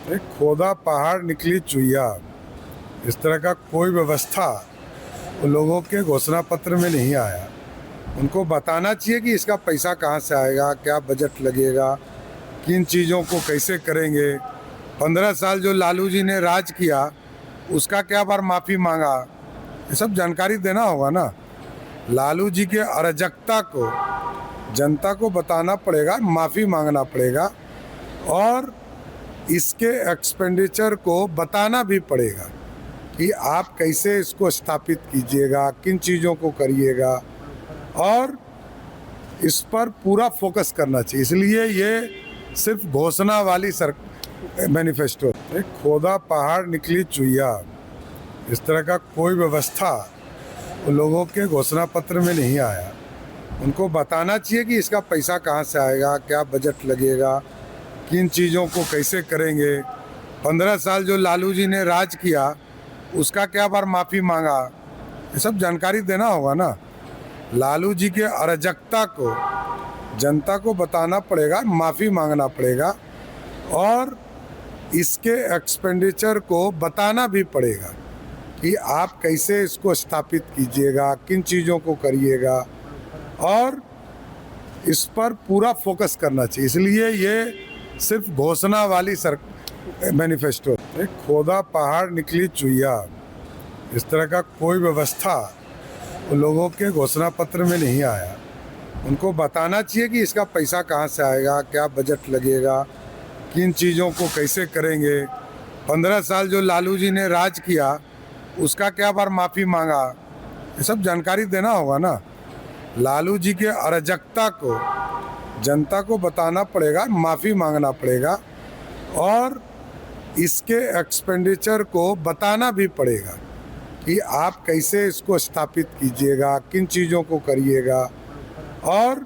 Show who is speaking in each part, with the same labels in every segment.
Speaker 1: एक खोदा पहाड़ निकली चुईया, इस तरह का कोई व्यवस्था उन लोगों के घोषणा पत्र में नहीं आया। उनको बताना चाहिए कि इसका पैसा कहाँ से आएगा, क्या बजट लगेगा, किन चीज़ों को कैसे करेंगे। 15 साल जो लालू जी ने राज किया उसका क्या बार माफ़ी मांगा, ये सब जानकारी देना होगा ना। लालू जी के अराजकता को जनता को बताना पड़ेगा, माफ़ी मांगना पड़ेगा और इसके एक्सपेंडिचर को बताना भी पड़ेगा कि आप कैसे इसको स्थापित कीजिएगा, किन चीज़ों को करिएगा और इस पर पूरा फोकस करना चाहिए। इसलिए ये सिर्फ घोषणा वाली मैनिफेस्टो। एक खोदा पहाड़ निकली चुईया, इस तरह का कोई व्यवस्था उन लोगों के घोषणा पत्र में नहीं आया। उनको बताना चाहिए कि इसका पैसा कहाँ से आएगा, क्या बजट लगेगा, किन चीज़ों को कैसे करेंगे। 15 साल जो लालू जी ने राज किया उसका क्या बार माफ़ी मांगा, ये सब जानकारी देना होगा ना। लालू जी के अराजकता को जनता को बताना पड़ेगा, माफ़ी मांगना पड़ेगा और इसके एक्सपेंडिचर को बताना भी पड़ेगा कि आप कैसे इसको स्थापित कीजिएगा, किन चीज़ों को करिएगा और इस पर पूरा फोकस करना चाहिए। इसलिए ये सिर्फ घोषणा वाली मैनिफेस्टो। एक खोदा पहाड़ निकली चुईया, इस तरह का कोई व्यवस्था उन लोगों के घोषणा पत्र में नहीं आया। उनको बताना चाहिए कि इसका पैसा कहाँ से आएगा, क्या बजट लगेगा, किन चीज़ों को कैसे करेंगे। 15 साल जो लालू जी ने राज किया उसका क्या बार माफ़ी मांगा, ये सब जानकारी देना होगा ना। लालू जी के अराजकता को जनता को बताना पड़ेगा, माफ़ी मांगना पड़ेगा और इसके एक्सपेंडिचर को बताना भी पड़ेगा कि आप कैसे इसको स्थापित कीजिएगा, किन चीज़ों को करिएगा और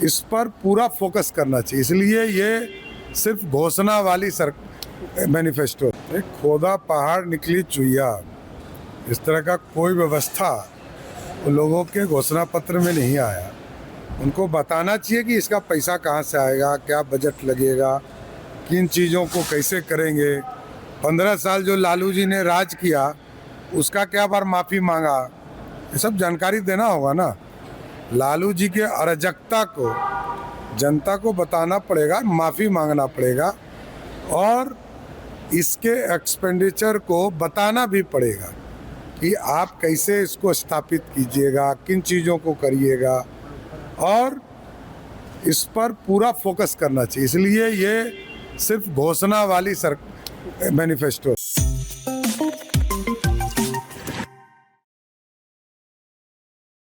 Speaker 1: इस पर पूरा फोकस करना चाहिए। इसलिए ये सिर्फ घोषणा वाली मैनिफेस्टो। एक खोदा पहाड़ निकली चुईया, इस तरह का कोई व्यवस्था उन लोगों के घोषणा पत्र में नहीं आया। उनको बताना चाहिए कि इसका पैसा कहाँ से आएगा, क्या बजट लगेगा, किन चीज़ों को कैसे करेंगे। 15 साल जो लालू जी ने राज किया उसका क्या बार माफ़ी मांगा, ये सब जानकारी देना होगा ना। लालू जी के अराजकता को जनता को बताना पड़ेगा, माफ़ी मांगना पड़ेगा और इसके एक्सपेंडिचर को बताना भी पड़ेगा कि आप कैसे इसको स्थापित कीजिएगा, किन चीज़ों को करिएगा और इस पर पूरा फोकस करना चाहिए। इसलिए ये सिर्फ घोषणा वाली मैनिफेस्टो।